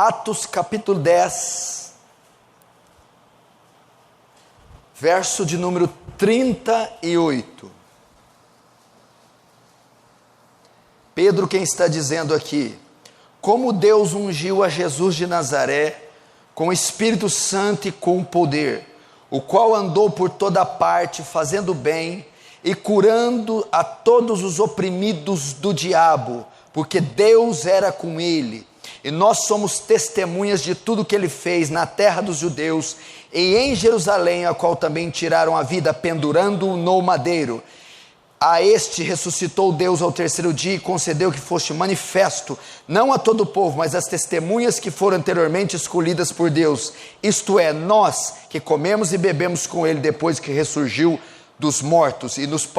Atos capítulo 10, verso de número 38. Pedro quem está dizendo aqui: como Deus ungiu a Jesus de Nazaré com o Espírito Santo e com poder, o qual andou por toda parte fazendo bem e curando a todos os oprimidos do diabo, porque Deus era com ele. E nós somos testemunhas de tudo que ele fez na terra dos judeus e em Jerusalém, a qual também tiraram a vida, pendurando-o no madeiro. A este ressuscitou Deus ao terceiro dia e concedeu que fosse manifesto, não a todo o povo, mas às testemunhas que foram anteriormente escolhidas por Deus, isto é, nós que comemos e bebemos com ele depois que ressurgiu dos mortos, e nos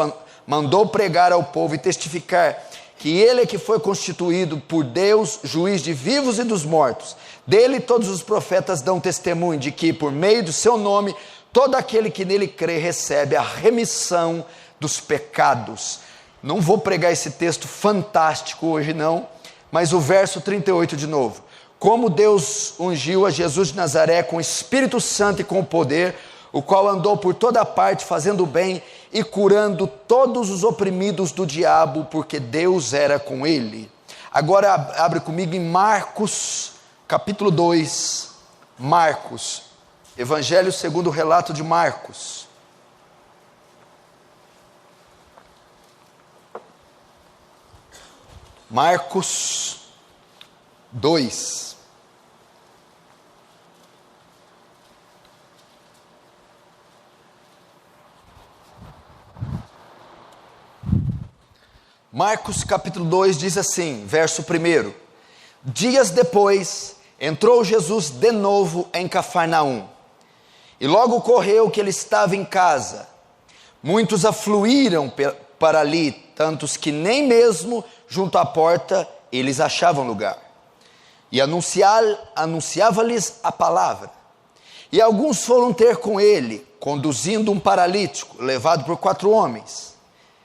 mandou pregar ao povo e testificar que ele é que foi constituído por Deus, juiz de vivos e dos mortos. Dele todos os profetas dão testemunho de que por meio do seu nome, todo aquele que nele crê recebe a remissão dos pecados. Não vou pregar esse texto fantástico hoje não, mas o verso 38 de novo. Como Deus ungiu a Jesus de Nazaré com o Espírito Santo e com poder, o qual andou por toda parte fazendo bem e curando todos os oprimidos do diabo, porque Deus era com ele. Agora abre comigo em Marcos, capítulo 2, Marcos, Evangelho segundo o relato de Marcos. Marcos 2. Marcos capítulo 2 diz assim, verso 1: dias depois, entrou Jesus de novo em Cafarnaum, e logo ocorreu que ele estava em casa. Muitos afluíram para ali, tantos que nem mesmo junto à porta eles achavam lugar. E anunciava-lhes a palavra. E alguns foram ter com ele, conduzindo um paralítico, levado por 4 homens.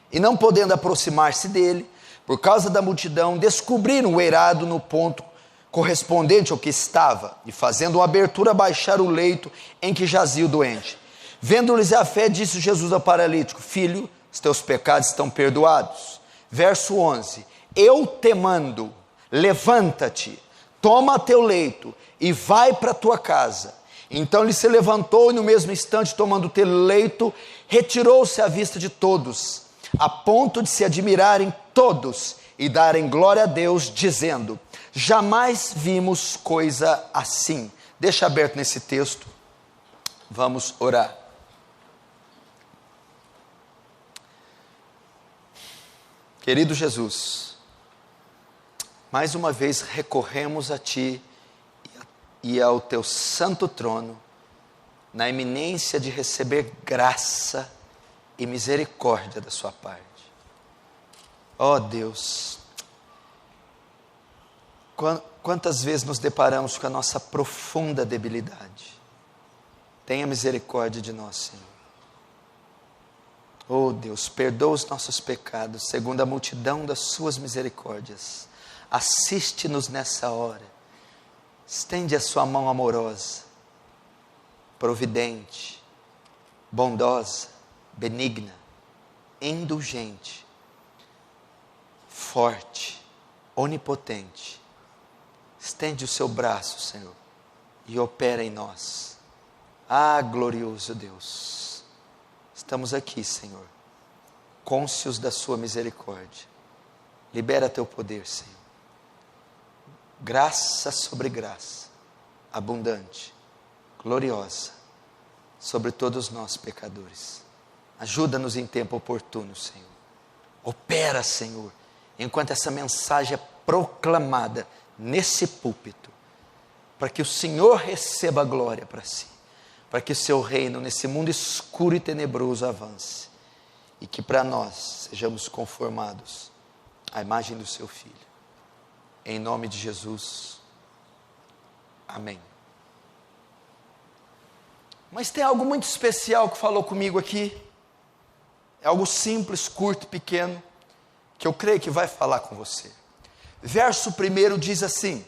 E não podendo aproximar-se dele, por causa da multidão, descobriram o eirado no ponto correspondente ao que estava, e fazendo uma abertura, baixaram o leito em que jazia o doente. Vendo-lhes a fé, disse Jesus ao paralítico: filho, os teus pecados estão perdoados. Verso 11: eu te mando, levanta-te, toma teu leito e vai para a tua casa. Então ele se levantou e no mesmo instante, tomando o teu leito, retirou-se à vista de todos, a ponto de se admirarem todos e darem glória a Deus, dizendo: jamais vimos coisa assim. Deixa aberto nesse texto, vamos orar. Querido Jesus, mais uma vez recorremos a Ti e ao Teu santo trono, na iminência de receber graça e misericórdia da sua parte. Ó Deus, quantas vezes nos deparamos com a nossa profunda debilidade. Tenha misericórdia de nós, Senhor. Ó Deus, perdoa os nossos pecados segundo a multidão das suas misericórdias. Assiste-nos nessa hora. Estende a sua mão amorosa, providente, bondosa, benigna, indulgente, forte, onipotente. Estende o seu braço, Senhor, e opera em nós. Ah, glorioso Deus, estamos aqui, Senhor, cônscios da sua misericórdia. Libera teu poder, Senhor. Graça sobre graça, abundante, gloriosa, sobre todos nós pecadores. Ajuda-nos em tempo oportuno, Senhor. Opera, Senhor, enquanto essa mensagem é proclamada nesse púlpito, para que o Senhor receba a glória para si, para que o seu reino nesse mundo escuro e tenebroso avance, e que para nós sejamos conformados à imagem do seu Filho. Em nome de Jesus, amém. Mas tem algo muito especial que falou comigo aqui. É algo simples, curto, pequeno, que eu creio que vai falar com você. Verso 1 diz assim: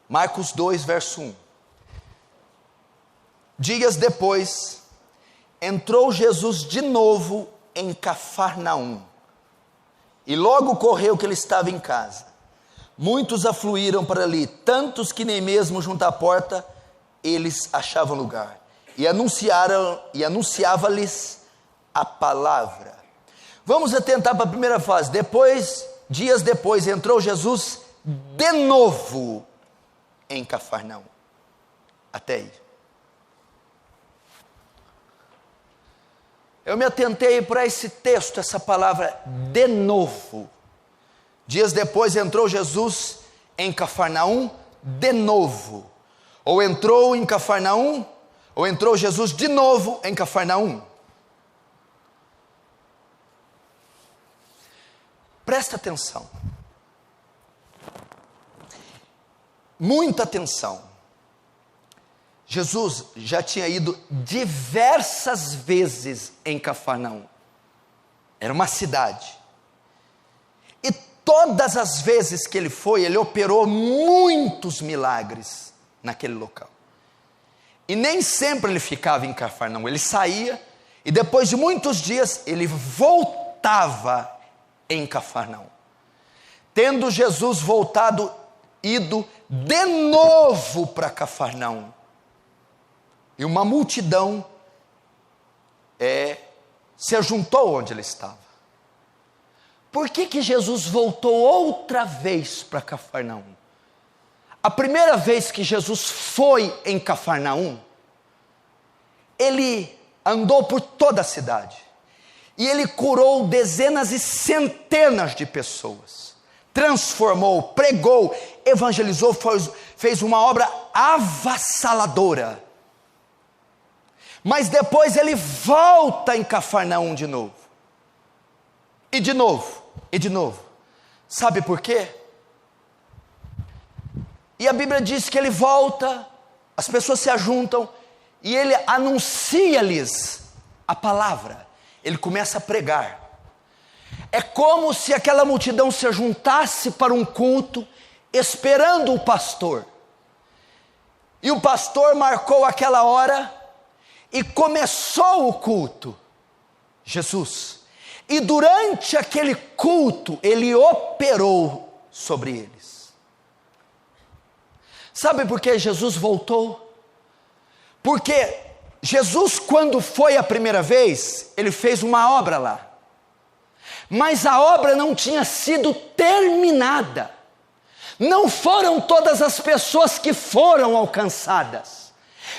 Marcos 2, verso 1. Dias depois, entrou Jesus de novo em Cafarnaum, e logo correu que ele estava em casa. Muitos afluíram para ali, tantos que nem mesmo junto à porta eles achavam lugar, e anunciava-lhes a palavra. Vamos atentar para a primeira fase. Dias depois, entrou Jesus de novo em Cafarnaum. Até aí. Eu me atentei para esse texto, essa palavra de novo. Dias depois entrou Jesus em Cafarnaum de novo. Ou entrou em Cafarnaum, ou entrou Jesus de novo em Cafarnaum. Presta atenção. Muita atenção. Jesus já tinha ido diversas vezes em Cafarnaum. Era uma cidade. E todas as vezes que ele foi, ele operou muitos milagres naquele local. E nem sempre ele ficava em Cafarnaum. Ele saía e depois de muitos dias ele voltava em Cafarnaum. Tendo Jesus ido de novo para Cafarnaum, e uma multidão se ajuntou onde ele estava. Por que Jesus voltou outra vez para Cafarnaum? A primeira vez que Jesus foi em Cafarnaum, ele andou por toda a cidade, e ele curou dezenas e centenas de pessoas, transformou, pregou, evangelizou, fez uma obra avassaladora. Mas depois ele volta em Cafarnaum de novo. E de novo, e de novo. Sabe por quê? E a Bíblia diz que ele volta, as pessoas se ajuntam, e ele anuncia-lhes a palavra. Ele começa a pregar. É como se aquela multidão se juntasse para um culto, esperando o pastor. E o pastor marcou aquela hora, e começou o culto, Jesus, e durante aquele culto, ele operou sobre eles. Sabe por que Jesus voltou? Porque Jesus, quando foi a primeira vez, ele fez uma obra lá, mas a obra não tinha sido terminada, não foram todas as pessoas que foram alcançadas,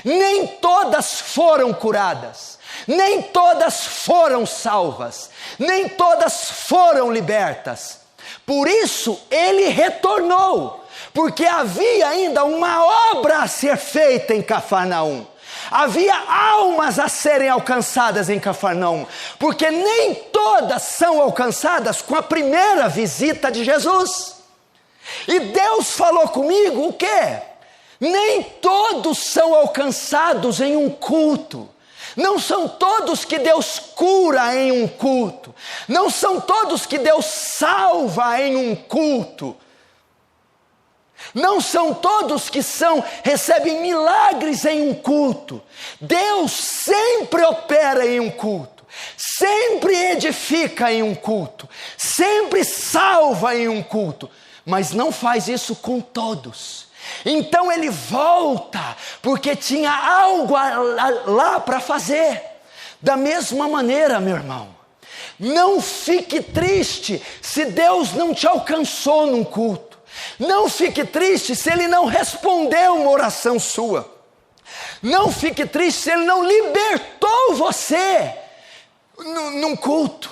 nem todas foram curadas, nem todas foram salvas, nem todas foram libertas. Por isso ele retornou, porque havia ainda uma obra a ser feita em Cafarnaum. Havia almas a serem alcançadas em Cafarnaum, porque nem todas são alcançadas com a primeira visita de Jesus. E Deus falou comigo o quê? Nem todos são alcançados em um culto. Não são todos que Deus cura em um culto. Não são todos que Deus salva em um culto. Não são todos que recebem milagres em um culto. Deus sempre opera em um culto, sempre edifica em um culto, sempre salva em um culto, mas não faz isso com todos. Então ele volta, porque tinha algo lá para fazer. Da mesma maneira, meu irmão, não fique triste se Deus não te alcançou num culto. Não fique triste se Ele não respondeu uma oração sua. Não fique triste se Ele não libertou você num culto.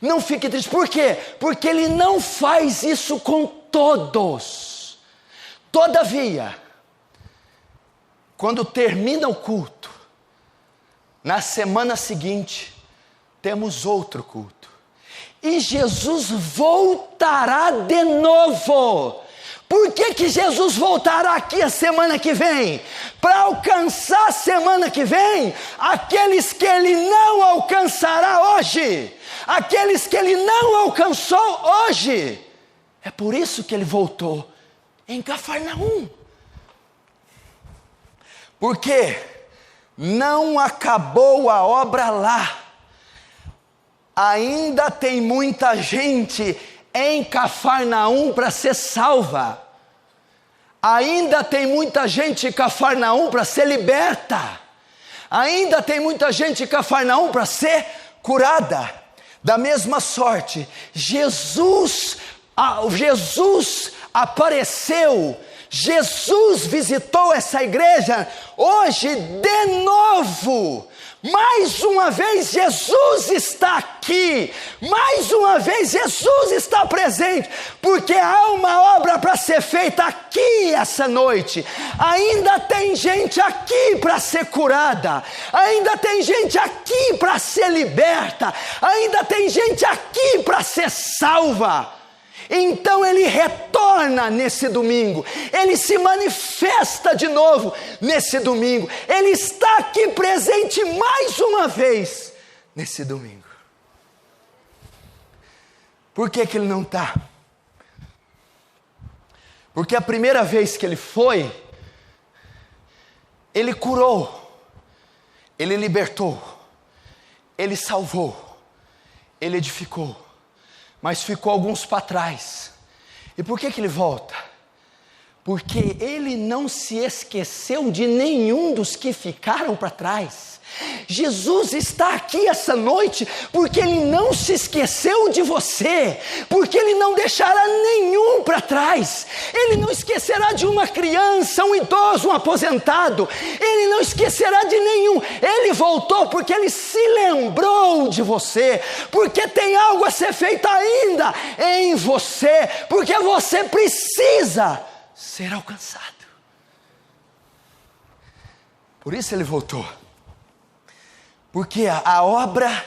Não fique triste. Por quê? Porque Ele não faz isso com todos. Todavia, quando termina o culto, na semana seguinte, temos outro culto. E Jesus voltará de novo. Por que Jesus voltará aqui a semana que vem? Para alcançar a semana que vem aqueles que Ele não alcançará hoje. Aqueles que Ele não alcançou hoje. É por isso que Ele voltou em Cafarnaum. Porque não acabou a obra lá. Ainda tem muita gente em Cafarnaum para ser salva. Ainda tem muita gente em Cafarnaum para ser liberta. Ainda tem muita gente em Cafarnaum para ser curada. Da mesma sorte, Jesus apareceu, Jesus visitou essa igreja hoje de novo. Mais uma vez Jesus está aqui, mais uma vez Jesus está presente, porque há uma obra para ser feita aqui essa noite. Ainda tem gente aqui para ser curada, ainda tem gente aqui para ser liberta, ainda tem gente aqui para ser salva. Então ele retorna nesse domingo, ele se manifesta de novo nesse domingo, ele está aqui presente mais uma vez nesse domingo. Por que ele não está? Porque a primeira vez que ele foi, ele curou, ele libertou, ele salvou, ele edificou. Mas ficou alguns para trás. E por que ele volta? Porque ele não se esqueceu de nenhum dos que ficaram para trás. Jesus está aqui essa noite porque ele não se esqueceu de você, porque ele não deixará nenhum para trás. Ele não esquecerá de uma criança, um idoso, um aposentado. Ele não esquecerá de nenhum. Ele voltou porque ele se lembrou de você, porque tem algo a ser feito ainda em você, porque você precisa ser alcançado. Por isso ele voltou. Porque a obra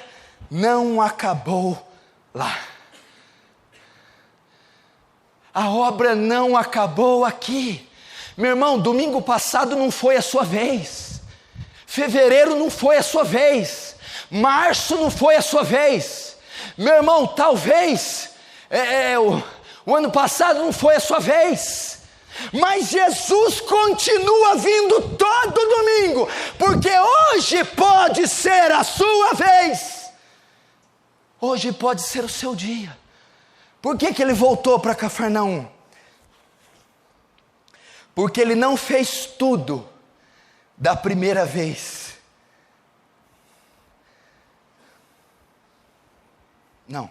não acabou lá. A obra não acabou aqui. Meu irmão, domingo passado não foi a sua vez. Fevereiro não foi a sua vez. Março não foi a sua vez. Meu irmão, talvez o ano passado não foi a sua vez. Mas Jesus continua vindo todo domingo, porque hoje pode ser a sua vez, hoje pode ser o seu dia. Por que ele voltou para Cafarnaum? Porque ele não fez tudo da primeira vez. Não.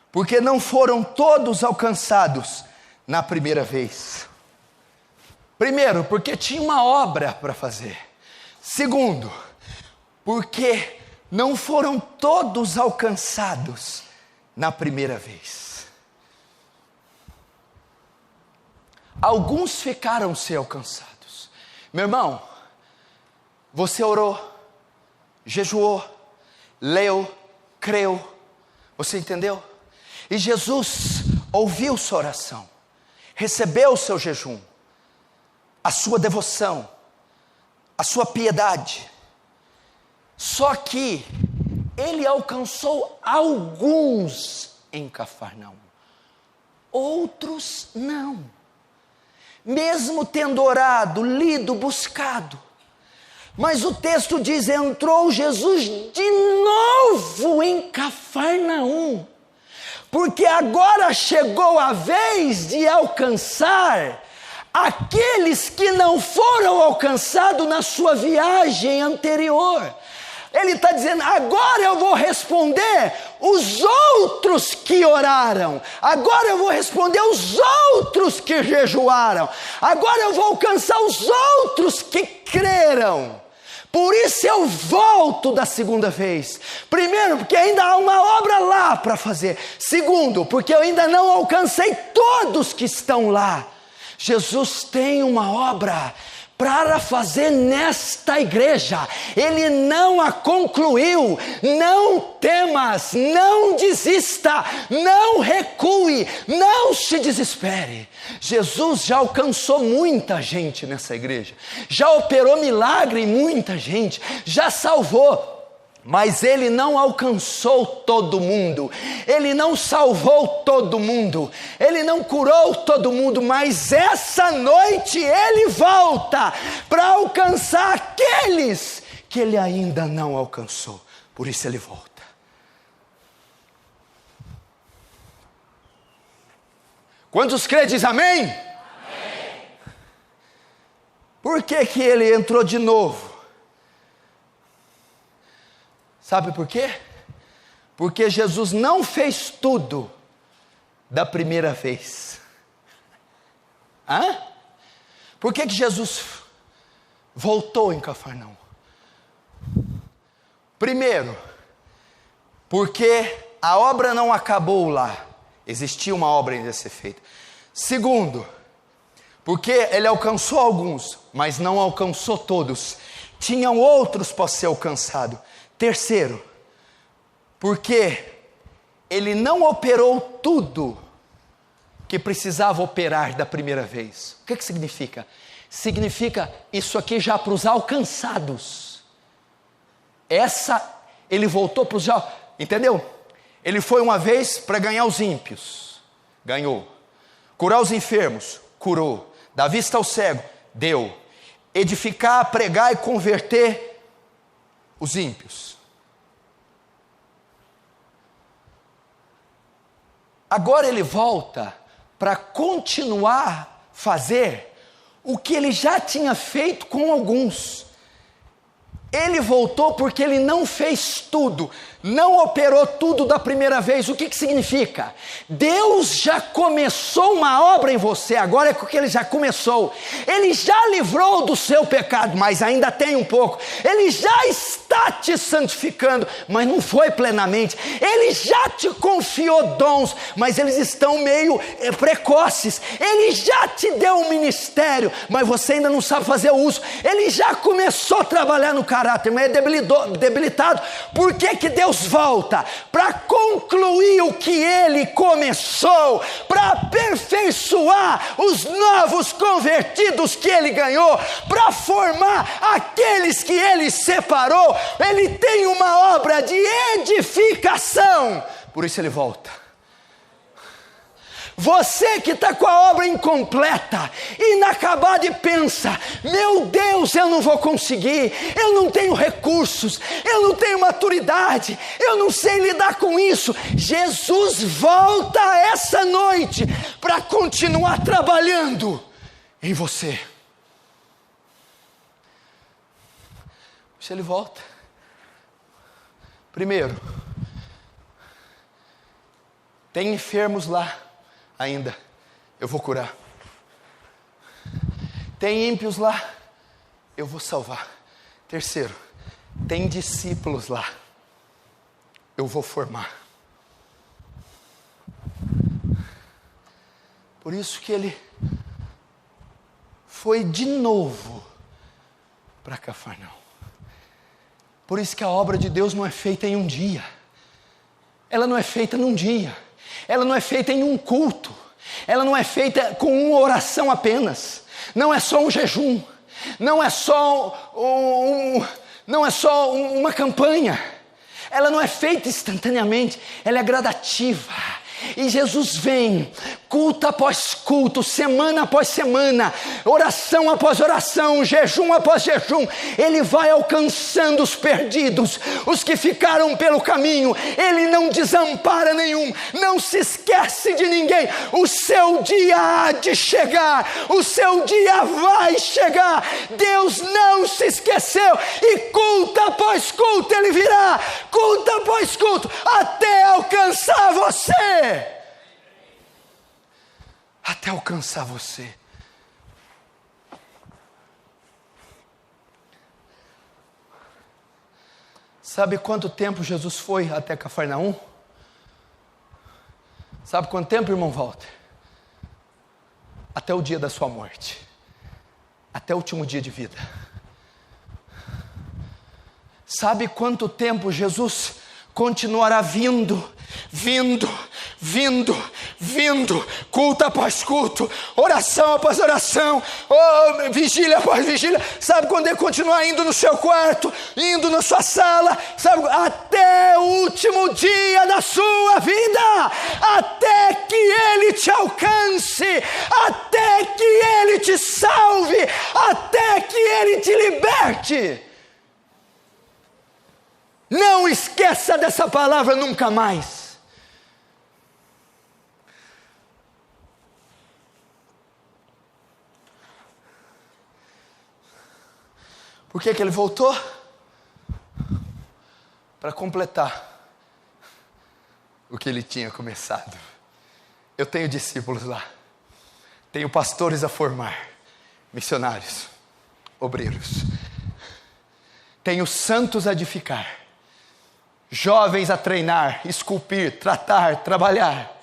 Porque não foram todos alcançados na primeira vez. Primeiro, porque tinha uma obra para fazer. Segundo, porque não foram todos alcançados na primeira vez. Alguns ficaram sem alcançados. Meu irmão, você orou, jejuou, leu, creu, você entendeu? E Jesus ouviu sua oração, recebeu o seu jejum, a sua devoção, a sua piedade. Só que ele alcançou alguns em Cafarnaum, outros não. Mesmo tendo orado, lido, buscado. Mas o texto diz: entrou Jesus de novo em Cafarnaum. Porque agora chegou a vez de alcançar aqueles que não foram alcançados na sua viagem anterior. Ele está dizendo: agora eu vou responder os outros que oraram, agora eu vou responder os outros que jejuaram, agora eu vou alcançar os outros que creram. Por isso eu volto da segunda vez. Primeiro, porque ainda há uma obra lá para fazer. Segundo, porque eu ainda não alcancei todos que estão lá. Jesus tem uma obra para fazer nesta igreja. Ele não a concluiu. Não temas, não desista, não recue, não se desespere. Jesus já alcançou muita gente nessa igreja, já operou milagre em muita gente, já salvou Mas ele não alcançou todo mundo, ele não salvou todo mundo, ele não curou todo mundo, mas essa noite ele volta para alcançar aqueles que ele ainda não alcançou. Por isso ele volta. Quantos crê, diz amém? Amém. Por que ele entrou de novo? Sabe por quê? Porque Jesus não fez tudo da primeira vez. Por que Jesus voltou em Cafarnaum? Primeiro, porque a obra não acabou lá. Existia uma obra ainda a ser feita. Segundo, porque ele alcançou alguns, mas não alcançou todos. Tinham outros para ser alcançado. Terceiro, porque ele não operou tudo que precisava operar da primeira vez. O que significa? Significa isso aqui já para os alcançados. Ele voltou para os já, entendeu? Ele foi uma vez para ganhar os ímpios, ganhou. Curar os enfermos, curou. Dar vista ao cego, deu. Edificar, pregar e converter os ímpios. Agora ele volta para continuar fazer o que ele já tinha feito com alguns. Ele voltou porque ele não fez tudo, não operou tudo da primeira vez. O que significa? Deus já começou uma obra em você, agora é o que ele já começou. Ele já livrou do seu pecado, mas ainda tem um pouco. Ele já está te santificando, mas não foi plenamente. Ele já te confiou dons, mas eles estão meio precoces. Ele já te deu um ministério, mas você ainda não sabe fazer o uso. Ele já começou a trabalhar no caráter, mas é debilitado. Por que Deus volta? Para concluir o que ele começou, para aperfeiçoar os novos convertidos que ele ganhou, para formar aqueles que ele separou. Ele tem uma obra de edificação, por isso ele volta. Você que está com a obra incompleta, inacabada, e pensa: meu Deus, eu não vou conseguir, eu não tenho recursos, eu não tenho maturidade, eu não sei lidar com isso. Jesus volta essa noite para continuar trabalhando em você. Se ele volta, primeiro, tem enfermos lá ainda, eu vou curar. Tem ímpios lá, eu vou salvar. Terceiro, tem discípulos lá, eu vou formar. Por isso que ele foi de novo para Cafarnaum. Por isso que a obra de Deus não é feita em um dia. Ela não é feita num dia. Ela não é feita em um culto. Ela não é feita com uma oração apenas. Não é só um jejum. Não é só uma campanha. Ela não é feita instantaneamente. Ela é gradativa. E Jesus vem, culto após culto, semana após semana, oração após oração, jejum após jejum. Ele vai alcançando os perdidos, os que ficaram pelo caminho. Ele não desampara nenhum, não se esquece de ninguém. O seu dia há de chegar, o seu dia vai chegar. Deus não se esqueceu, e culto após culto ele virá, culto após culto, até alcançar você. Até alcançar você. Sabe quanto tempo Jesus foi até Cafarnaum? Sabe quanto tempo, irmão Walter? Até o dia da sua morte. Até o último dia de vida. Sabe quanto tempo Jesus continuará vindo vindo, culto após culto, oração após oração, vigília após vigília. Sabe quando ele continuar indo no seu quarto, indo na sua sala, sabe, até o último dia da sua vida, até que ele te alcance, até que ele te salve, até que ele te liberte. Não esqueça dessa palavra nunca mais. Por que ele voltou? Para completar o que ele tinha começado. Eu tenho discípulos lá, tenho pastores a formar, missionários, obreiros, tenho santos a edificar, jovens a treinar, esculpir, tratar, trabalhar.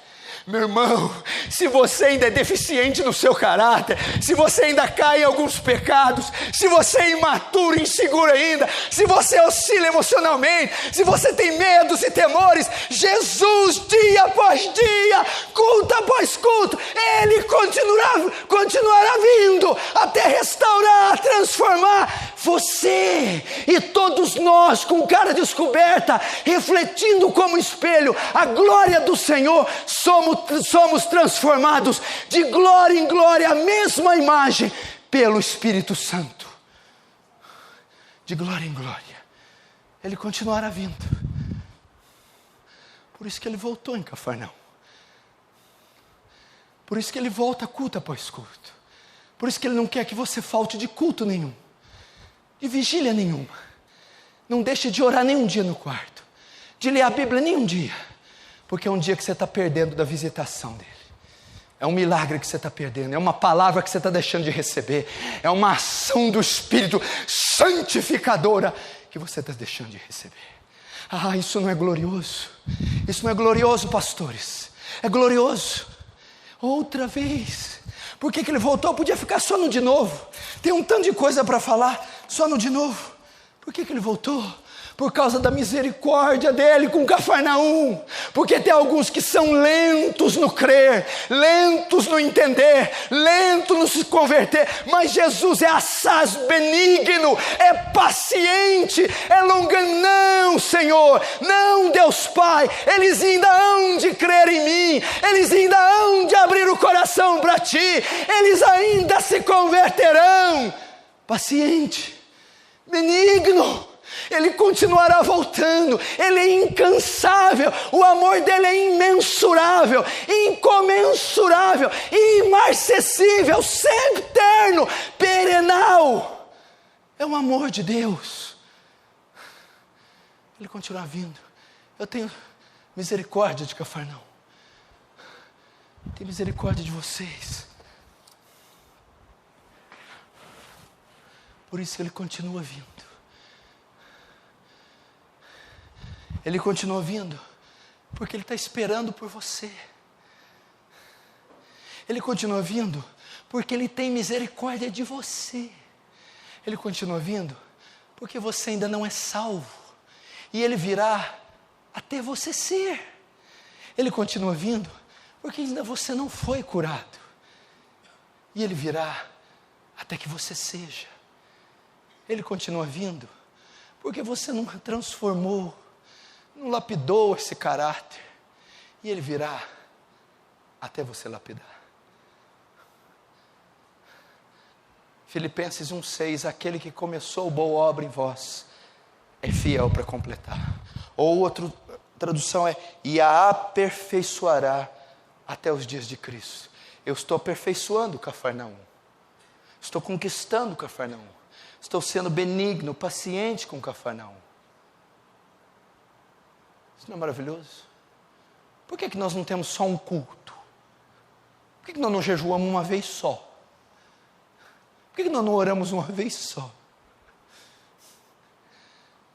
Meu irmão, se você ainda é deficiente no seu caráter, se você ainda cai em alguns pecados, se você é imaturo, inseguro ainda, se você oscila emocionalmente, se você tem medos e temores, Jesus, dia após dia, culto após culto, Ele continuará vindo até restaurar, transformar você e todos nós com cara descoberta, refletindo como espelho a glória do Senhor. Somos transformados de glória em glória, a mesma imagem, pelo Espírito Santo. De glória em glória. Ele continuará vindo. Por isso que ele voltou em Cafarnaum. Por isso que ele volta culto após culto. Por isso que ele não quer que você falte de culto nenhum, de vigília nenhuma. Não deixe de orar nenhum dia no quarto, de ler a Bíblia nenhum dia. Porque é um dia que você está perdendo da visitação dele. É um milagre que você está perdendo. É uma palavra que você está deixando de receber. É uma ação do Espírito santificadora que você está deixando de receber. Ah, isso não é glorioso. Isso não é glorioso, pastores. É glorioso. Outra vez. Por que ele voltou? Podia ficar só no de novo. Tem um tanto de coisa para falar. Só no de novo. Por que ele voltou? Por causa da misericórdia dele com Cafarnaum, porque tem alguns que são lentos no crer, lentos no entender, lentos no se converter, mas Jesus é assaz benigno, é paciente, é não, Senhor, não, Deus Pai, eles ainda hão de crer em mim, eles ainda hão de abrir o coração para Ti, eles ainda se converterão. Paciente, benigno. Ele continuará voltando, Ele é incansável, o amor dele é imensurável, incomensurável, imarcessível, sempiterno, perenal. É o amor de Deus. Ele continuará vindo. Eu tenho misericórdia de Cafarnaum, tenho misericórdia de vocês. Por isso Ele continua vindo. Ele continua vindo, porque Ele está esperando por você. Ele continua vindo, porque Ele tem misericórdia de você. Ele continua vindo, porque você ainda não é salvo, e Ele virá até você ser. Ele continua vindo, porque ainda você não foi curado, e Ele virá até que você seja. Ele continua vindo, porque você não transformou, não lapidou esse caráter, e Ele virá até você lapidar. Filipenses 1,6, aquele que começou boa obra em vós, é fiel para completar. Ou outra tradução é, e a aperfeiçoará até os dias de Cristo. Eu estou aperfeiçoando Cafarnaum, estou conquistando Cafarnaum, estou sendo benigno, paciente com Cafarnaum. Isso não é maravilhoso? Por que nós não temos só um culto? Por que nós não jejuamos uma vez só? Por que nós não oramos uma vez só?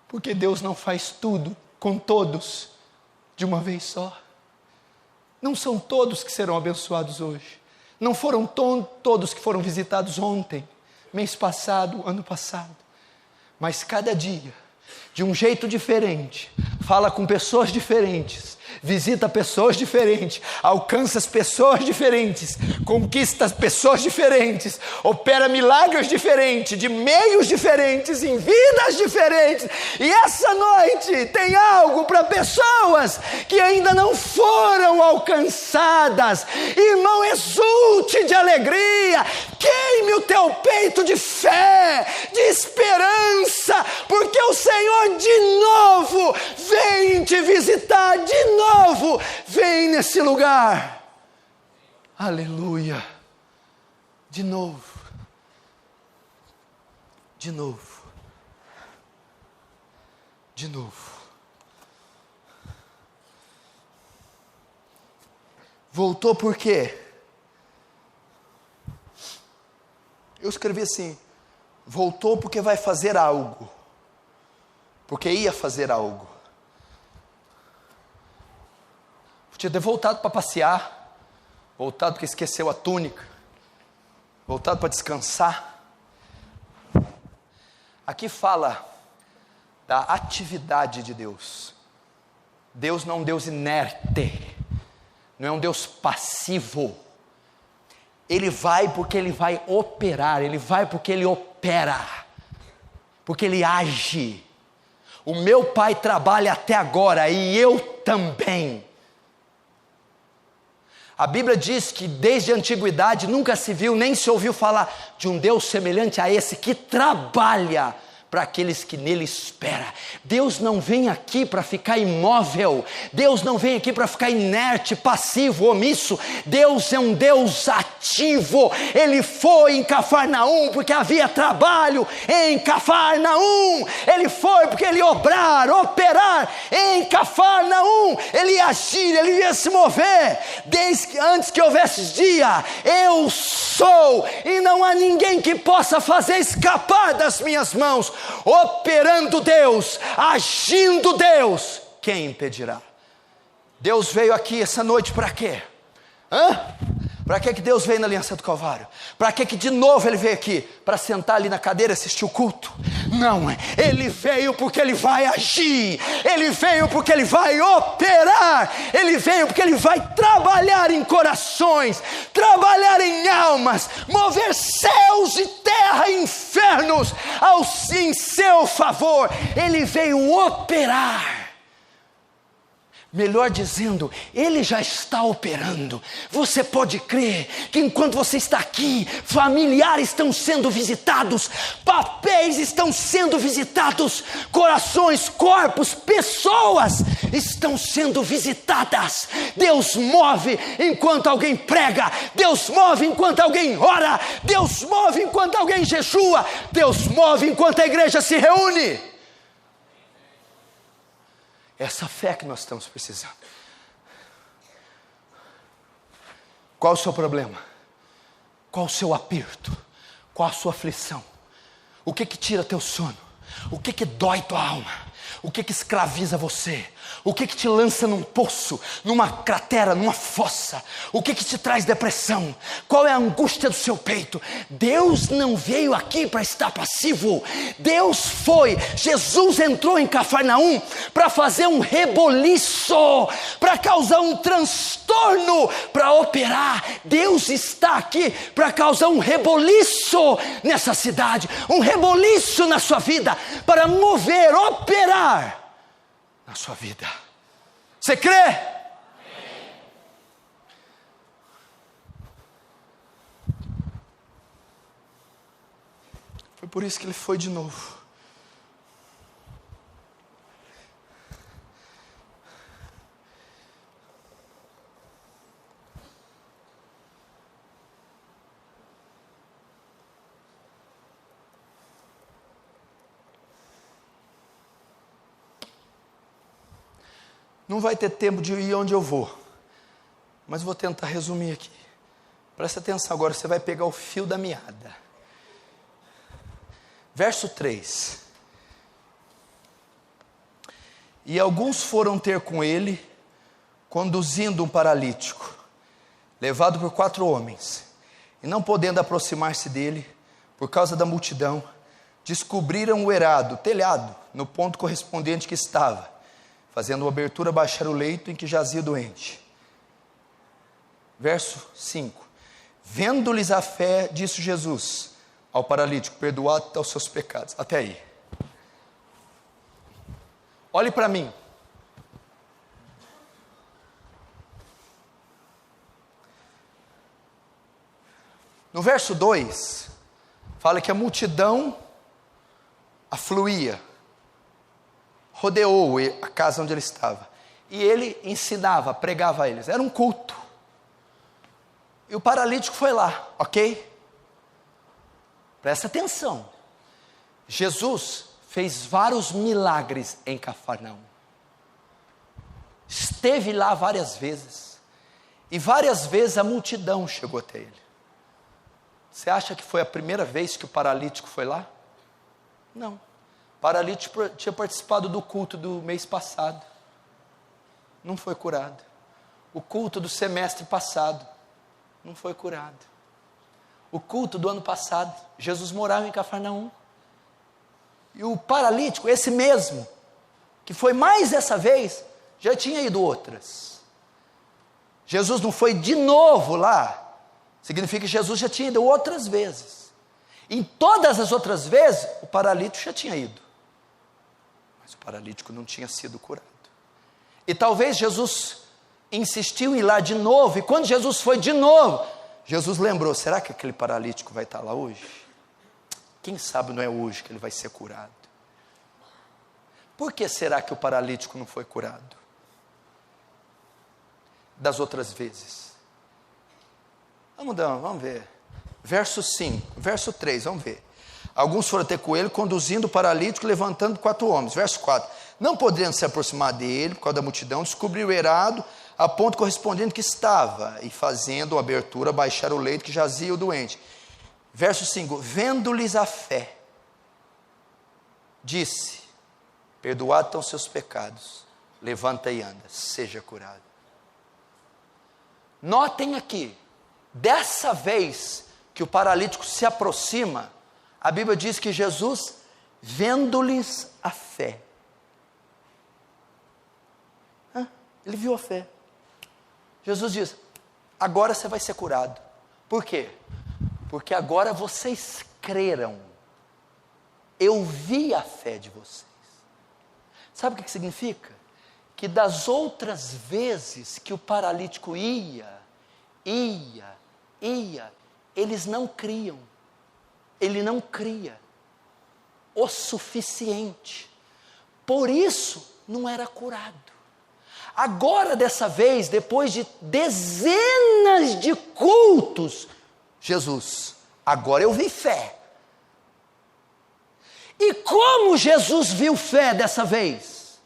Porque Deus não faz tudo com todos de uma vez só. Não são todos que serão abençoados hoje. Não foram todos que foram visitados ontem, mês passado, ano passado. Mas cada dia, de um jeito diferente, fala com pessoas diferentes, visita pessoas diferentes, alcança as pessoas diferentes, conquista as pessoas diferentes, opera milagres diferentes, de meios diferentes, em vidas diferentes. E essa noite tem algo para pessoas que ainda não foram alcançadas. Irmão, exulte de alegria, queime o teu peito de fé, de esperança, porque o Senhor de novo vem te visitar, de novo vem nesse lugar. Aleluia. De novo. De novo. De novo. Voltou por quê? Eu escrevi assim: voltou porque vai fazer algo. Porque ia fazer algo. Podia ter voltado para passear, voltado porque esqueceu a túnica, voltado para descansar. Aqui fala da atividade de Deus. Deus não é um Deus inerte, não é um Deus passivo. Ele vai porque Ele vai operar, Ele vai porque Ele opera, porque Ele age. O meu pai trabalha até agora e eu também. A Bíblia diz que desde a antiguidade nunca se viu nem se ouviu falar de um Deus semelhante a esse que trabalha para aqueles que nele esperam. Deus não vem aqui para ficar imóvel, Deus não vem aqui para ficar inerte, passivo, omisso. Deus é um Deus ativo. Ele foi em Cafarnaum porque havia trabalho em Cafarnaum. Ele foi porque Ele operar em Cafarnaum. Ele ia agir, Ele ia se mover. Desde antes que houvesse dia, eu sou, e não há ninguém que possa fazer escapar das minhas mãos. Operando Deus, agindo Deus, quem impedirá? Deus veio aqui essa noite para quê? Para que Deus veio na Aliança do Calvário? Para que de novo Ele veio aqui? Para sentar ali na cadeira e assistir o culto? Não, Ele veio porque Ele vai agir, Ele veio porque Ele vai operar, Ele veio porque Ele vai trabalhar em corações, trabalhar em almas, mover céus e terra e infernos em seu favor. Ele veio operar. Melhor dizendo, Ele já está operando. Você pode crer que enquanto você está aqui, familiares estão sendo visitados, papéis estão sendo visitados, corações, corpos, pessoas estão sendo visitadas. Deus move enquanto alguém prega, Deus move enquanto alguém ora, Deus move enquanto alguém jejua, Deus move enquanto a igreja se reúne. Essa fé que nós estamos precisando. Qual o seu problema? Qual o seu aperto? Qual a sua aflição? O que tira teu sono? O que dói tua alma? O que escraviza você? O que te lança num poço, numa cratera, numa fossa? O que te traz depressão? Qual é a angústia do seu peito? Deus não veio aqui para estar passivo. Jesus entrou em Cafarnaum para fazer um reboliço, para causar um transtorno, para operar. Deus está aqui para causar um reboliço nessa cidade, um reboliço na sua vida, para mover, operar na sua vida. Você crê? Foi por isso que Ele foi de novo. Não vai ter tempo de ir onde eu vou, mas vou tentar resumir aqui. Presta atenção agora, você vai pegar o fio da meada. Verso 3. E alguns foram ter com ele, conduzindo um paralítico, levado por 4 homens, e não podendo aproximar-se dele, por causa da multidão, descobriram o telhado, no ponto correspondente que estava, fazendo uma abertura, baixaram o leito em que jazia o doente. Verso 5. Vendo-lhes a fé, disse Jesus ao paralítico: perdoado estão os seus pecados. Até aí. Olhe para mim. No verso 2, fala que a multidão afluía, rodeou a casa onde ele estava, e ele ensinava, pregava a eles. Era um culto. E o paralítico foi lá, ok? Presta atenção. Jesus fez vários milagres em Cafarnaum. Esteve lá várias vezes. E várias vezes a multidão chegou até ele. Você acha que foi a primeira vez que o paralítico foi lá? Não. O paralítico tinha participado do culto do mês passado. Não foi curado. O culto do semestre passado. Não foi curado. O culto do ano passado, Jesus morava em Cafarnaum. E o paralítico, esse mesmo, que foi mais essa vez, já tinha ido outras. Jesus não foi de novo lá. Significa que Jesus já tinha ido outras vezes. Em todas as outras vezes, o paralítico já tinha ido. Mas o paralítico não tinha sido curado. E talvez Jesus insistiu em ir lá de novo. E quando Jesus foi de novo, Jesus lembrou: será que aquele paralítico vai estar lá hoje? Quem sabe não é hoje que ele vai ser curado. Por que será que o paralítico não foi curado das outras vezes? Vamos ver. Verso 5, verso 3, vamos ver. Alguns foram até com ele, conduzindo o paralítico, levantando 4 homens. Verso 4. Não podendo se aproximar dele, por causa da multidão, descobriu o errado, a ponto correspondente que estava, e fazendo a abertura, baixaram o leito que jazia o doente. Verso 5. Vendo-lhes a fé, disse: perdoados estão seus pecados, levanta e anda, seja curado. Notem aqui, dessa vez que o paralítico se aproxima, a Bíblia diz que Jesus, vendo-lhes a fé. Ele viu a fé. Jesus diz: agora você vai ser curado. Por quê? Porque agora vocês creram. Eu vi a fé de vocês. Sabe o que significa? Que das outras vezes que o paralítico ia, eles não criam. Ele não cria o suficiente. Por isso não era curado. Agora, dessa vez, depois de dezenas de cultos, Jesus: agora eu vi fé. E como Jesus viu fé dessa vez?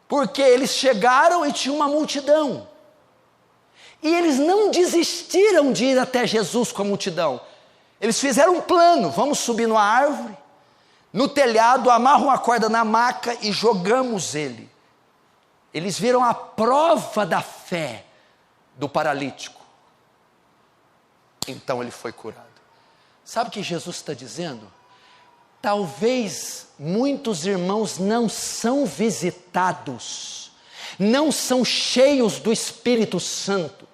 Porque eles chegaram e tinha uma multidão. E eles não desistiram de ir até Jesus com a multidão. Eles fizeram um plano: vamos subir numa árvore, no telhado, amarram uma corda na maca e jogamos ele. Eles viram a prova da fé do paralítico. Então ele foi curado. Sabe o que Jesus está dizendo? Talvez muitos irmãos não são visitados, não são cheios do Espírito Santo,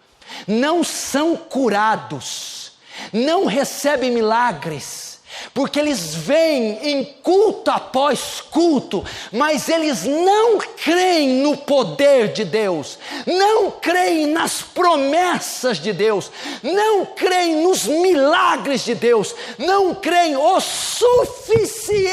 não são curados, não recebem milagres, porque eles vêm em culto após culto, mas eles não creem no poder de Deus, não creem nas promessas de Deus, não creem nos milagres de Deus, não creem o suficiente.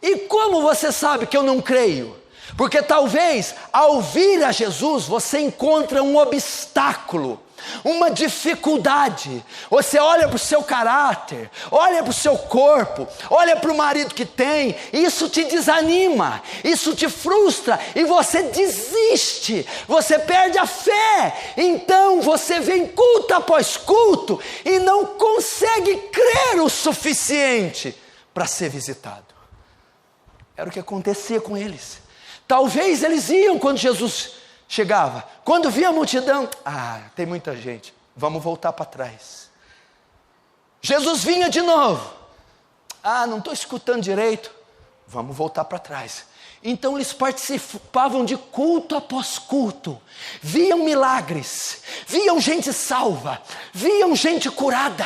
E como você sabe que eu não creio? Porque talvez ao vir a Jesus você encontra um obstáculo, uma dificuldade. Você olha para o seu caráter, olha para o seu corpo, olha para o marido que tem, isso te desanima, isso te frustra e você desiste, você perde a fé. Então você vem culto após culto e não consegue crer o suficiente para ser visitado. Era o que acontecia com eles. Talvez eles iam quando Jesus chegava. Quando via a multidão: tem muita gente, vamos voltar para trás. Jesus vinha de novo: não estou escutando direito, Vamos voltar para trás. Então eles participavam de culto após culto, viam milagres, viam gente salva, viam gente curada,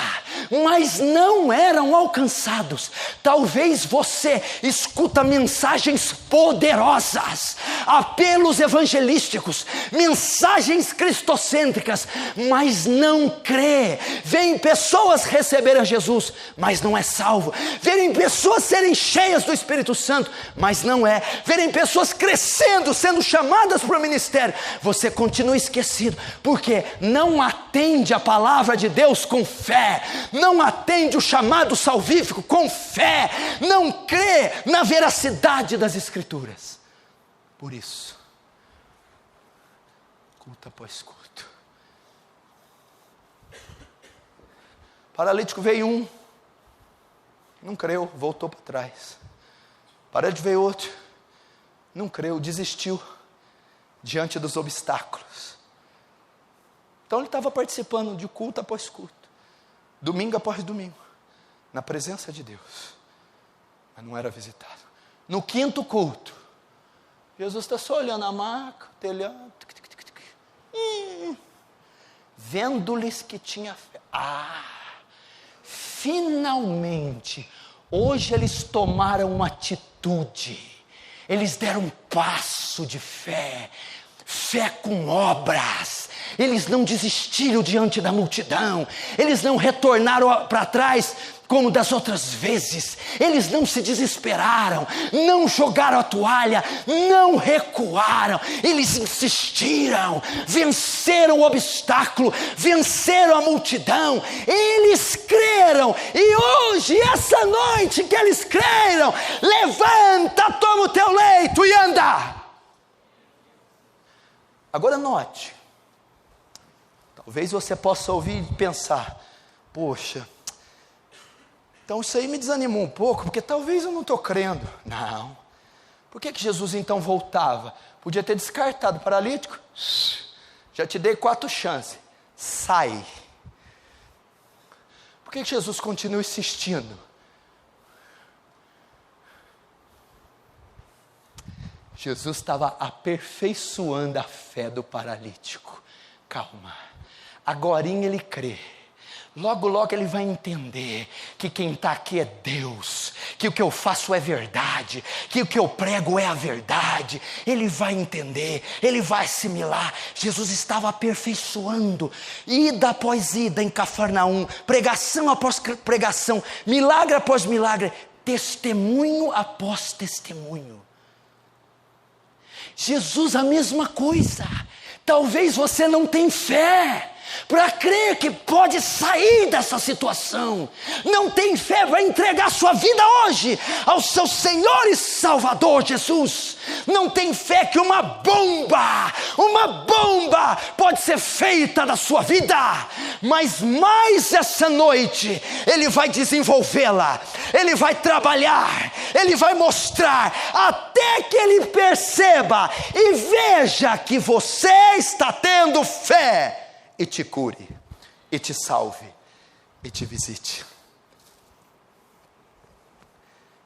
mas não eram alcançados. Talvez você escuta mensagens poderosas, apelos evangelísticos, mensagens cristocêntricas, mas não crê. Vêem pessoas receberem a Jesus, mas não é salvo. Vêem pessoas serem cheias do Espírito Santo, mas não é. Verem pessoas crescendo, sendo chamadas para o ministério, você continua esquecido, porque não atende a palavra de Deus com fé, não atende o chamado salvífico com fé, não crê na veracidade das Escrituras. Por isso, culto após culto. Paralítico veio um, não creu, voltou para trás. Paralítico veio outro, não creu, desistiu diante dos obstáculos. Então ele estava participando de culto após culto, domingo após domingo, na presença de Deus, mas não era visitado. No quinto culto, Jesus está só olhando a maca, o telhado, vendo-lhes que tinha fé. Finalmente, hoje eles tomaram uma atitude. Eles deram um passo de fé, fé com obras. Eles não desistiram diante da multidão, eles não retornaram para trás como das outras vezes, eles não se desesperaram, não jogaram a toalha, não recuaram, eles insistiram, venceram o obstáculo, venceram a multidão, eles creram, e hoje, essa noite que eles creram, levanta, toma o teu leito e anda. Agora note, talvez você possa ouvir e pensar, poxa, então isso aí me desanimou um pouco, porque talvez eu não estou crendo. Não. Por que Jesus então voltava? Podia ter descartado o paralítico. Já te dei 4 chances. Sai. Por que Jesus continua insistindo? Jesus estava aperfeiçoando a fé do paralítico. Calma. Agorinha ele crê. Logo, logo ele vai entender que quem está aqui é Deus, que o que eu faço é verdade, que o que eu prego é a verdade. Ele vai entender, ele vai assimilar. Jesus estava aperfeiçoando, ida após ida em Cafarnaum, pregação após pregação, milagre após milagre, testemunho após testemunho. Jesus a mesma coisa. Talvez você não tenha fé para crer que pode sair dessa situação, não tem fé para entregar sua vida hoje ao seu Senhor e Salvador Jesus, não tem fé que uma bomba pode ser feita da sua vida, mas mais essa noite Ele vai desenvolvê-la, Ele vai trabalhar, Ele vai mostrar, até que Ele perceba e veja que você está tendo fé, e te cure, e te salve, e te visite.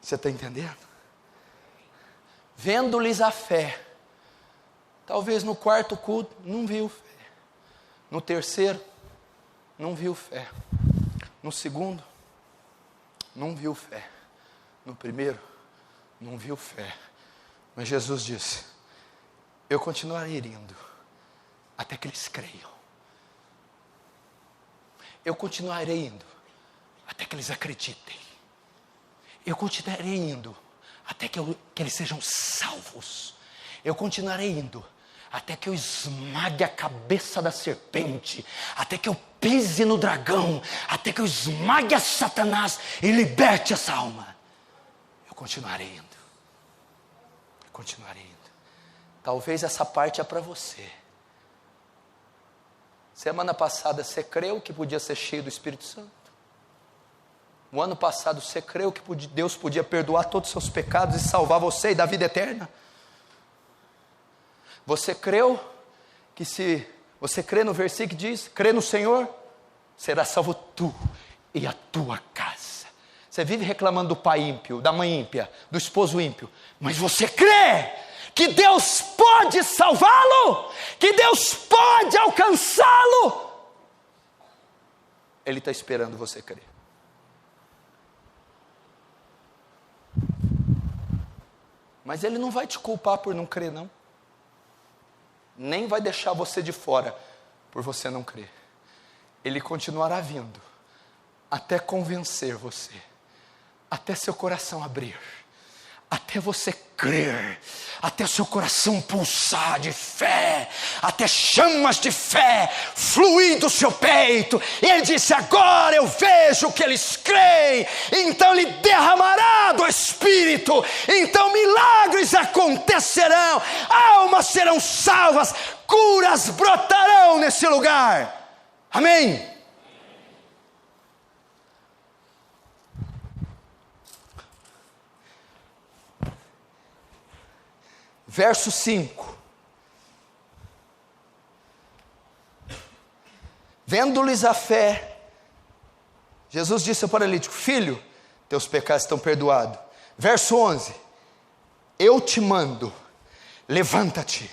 Você está entendendo? Vendo-lhes a fé, talvez no quarto culto, não viu fé. No terceiro, não viu fé. No segundo, não viu fé. No primeiro, não viu fé. Mas Jesus disse, eu continuarei indo, até que eles creiam. Eu continuarei indo, até que eles acreditem. Eu continuarei indo, até que eles sejam salvos. Eu continuarei indo, até que eu esmague a cabeça da serpente, até que eu pise no dragão, até que eu esmague a Satanás e liberte essa alma. Eu continuarei indo. Eu continuarei indo. Talvez essa parte é para você. Semana passada você creu que podia ser cheio do Espírito Santo? O ano passado você creu que Deus podia perdoar todos os seus pecados e salvar você e dar vida eterna? Você creu que se você crê no versículo que diz, crê no Senhor, será salvo tu e a tua casa. Você vive reclamando do pai ímpio, da mãe ímpia, do esposo ímpio. Mas você crê que Deus pode salvá-lo? Que Deus pode alcançá-lo? Ele está esperando você crer. Mas Ele não vai te culpar por não crer, não. Nem vai deixar você de fora por você não crer. Ele continuará vindo até convencer você, até seu coração abrir, até você crer, até seu coração pulsar de fé, até chamas de fé fluir do seu peito. E Ele disse: agora eu vejo que eles creem, então Ele derramará do Espírito, então milagres acontecerão, almas serão salvas, curas brotarão nesse lugar. Amém? Verso 5. Vendo-lhes a fé, Jesus disse ao paralítico: filho, teus pecados estão perdoados. Verso 11. Eu te mando, levanta-te,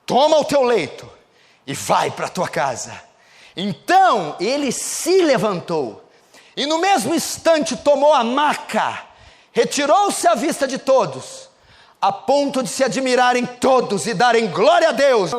toma o teu leito e vai para a tua casa. Então ele se levantou e no mesmo instante tomou a maca, retirou-se à vista de todos, a ponto de se admirarem todos e darem glória a Deus.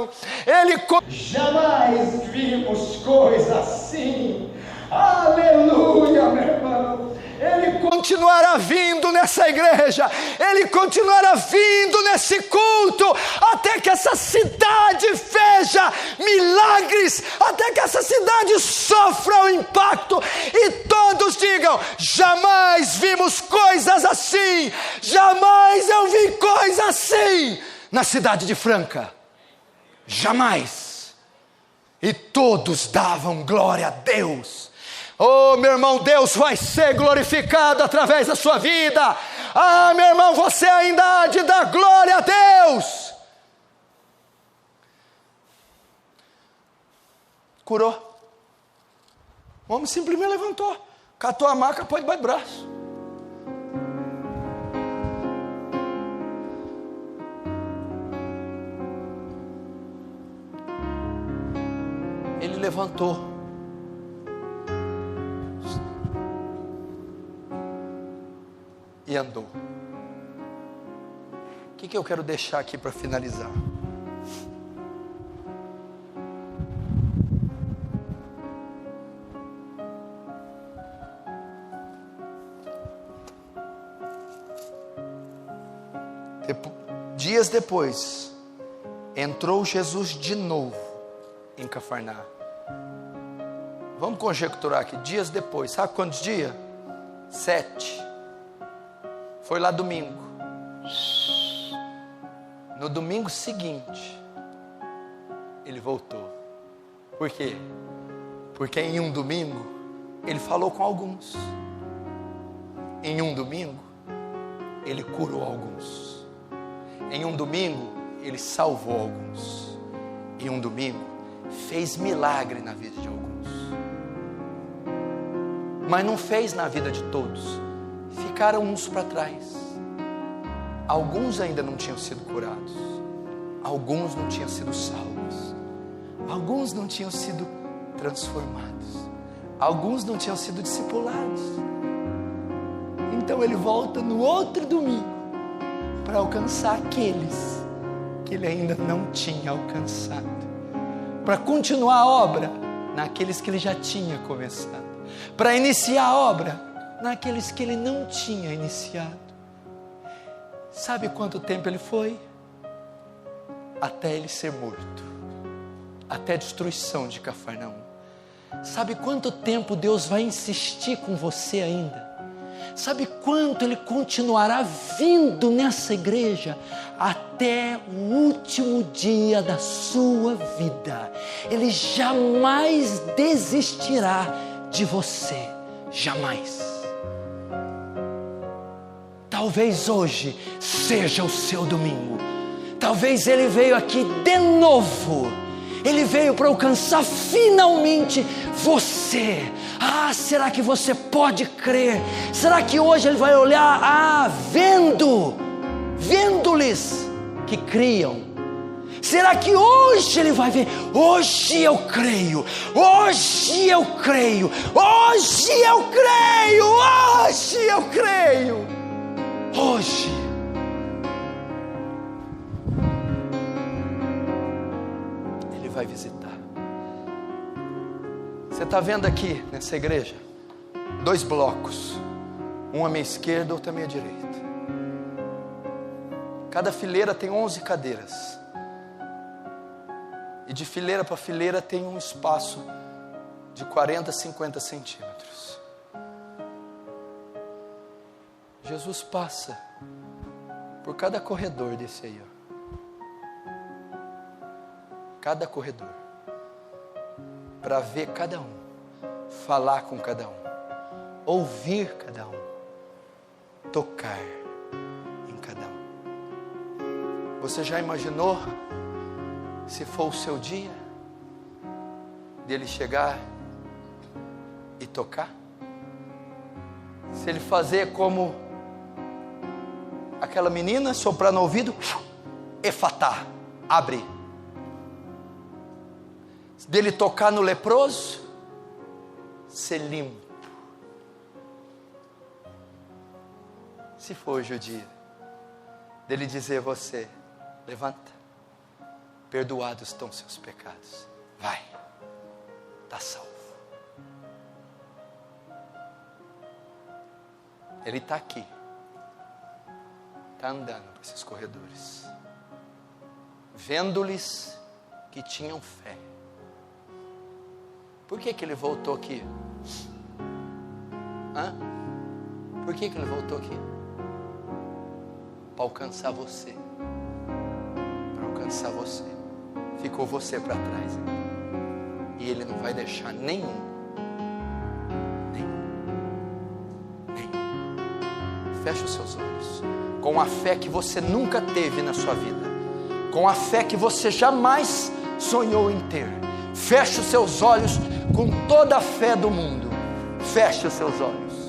Jamais vimos coisa assim. Aleluia, meu irmão. Ele continuará vindo nessa igreja, Ele continuará vindo nesse culto, até que essa cidade veja milagres, até que essa cidade sofra o impacto e todos digam: jamais vimos coisas assim, jamais eu vi coisa assim na cidade de Franca, jamais. E todos davam glória a Deus. Oh, meu irmão, Deus vai ser glorificado através da sua vida. Ah, meu irmão, você ainda há de dar glória a Deus. Curou. O homem simplesmente levantou, catou a maca, pôs debaixo do braço. Ele levantou. E andou. O que eu quero deixar aqui para finalizar? Dias depois, entrou Jesus de novo em Cafarnaum. Vamos conjecturar aqui, dias depois, sabe quantos dias? 7. Foi lá domingo. No domingo seguinte, ele voltou. Por quê? Porque em um domingo, ele falou com alguns. Em um domingo, ele curou alguns. Em um domingo, ele salvou alguns. Em um domingo, fez milagre na vida de alguns. Mas não fez na vida de todos. Ficaram uns para trás. Alguns ainda não tinham sido curados. Alguns não tinham sido salvos. Alguns não tinham sido transformados. Alguns não tinham sido discipulados. Então ele volta no outro domingo para alcançar aqueles que ele ainda não tinha alcançado, para continuar a obra naqueles que ele já tinha começado, para iniciar a obra naqueles que ele não tinha iniciado. Sabe quanto tempo ele foi? Até ele ser morto, até a destruição de Cafarnaum. Sabe quanto tempo Deus vai insistir com você ainda? Sabe quanto Ele continuará vindo nessa igreja? Até o último dia da sua vida. Ele jamais desistirá de você, jamais. Talvez hoje seja o seu domingo. Talvez Ele veio aqui de novo Ele veio para alcançar finalmente você. Será que você pode crer? Será que hoje Ele vai olhar, vendo-lhes que criam? Será que hoje Ele vai ver? Hoje eu creio, hoje eu creio, hoje eu creio, hoje eu creio, hoje. Ele vai visitar. Você está vendo aqui nessa igreja 2 blocos, um à minha esquerda, outro à minha direita. Cada fileira tem 11 cadeiras. E de fileira para fileira tem um espaço de 40, 50 centímetros. Jesus passa por cada corredor desse aí, ó. Cada corredor. Para ver cada um, falar com cada um, ouvir cada um, tocar em cada um. Você já imaginou se for o seu dia dele chegar e tocar? Se ele fazer como aquela menina, soprar no ouvido, efatá, abre. Dele tocar no leproso, ser limpo. Se for hoje o dia dele dizer a você, levanta, perdoados estão seus pecados, vai, está salvo. Ele está aqui, está andando por esses corredores, vendo-lhes que tinham fé. Por que ele voltou aqui? Por que ele voltou aqui? Para alcançar você. Para alcançar você. Ficou você para trás. E Ele não vai deixar nenhum. Feche os seus olhos. Com a fé que você nunca teve na sua vida. Com a fé que você jamais sonhou em ter. Feche os seus olhos com toda a fé do mundo. Feche os seus olhos.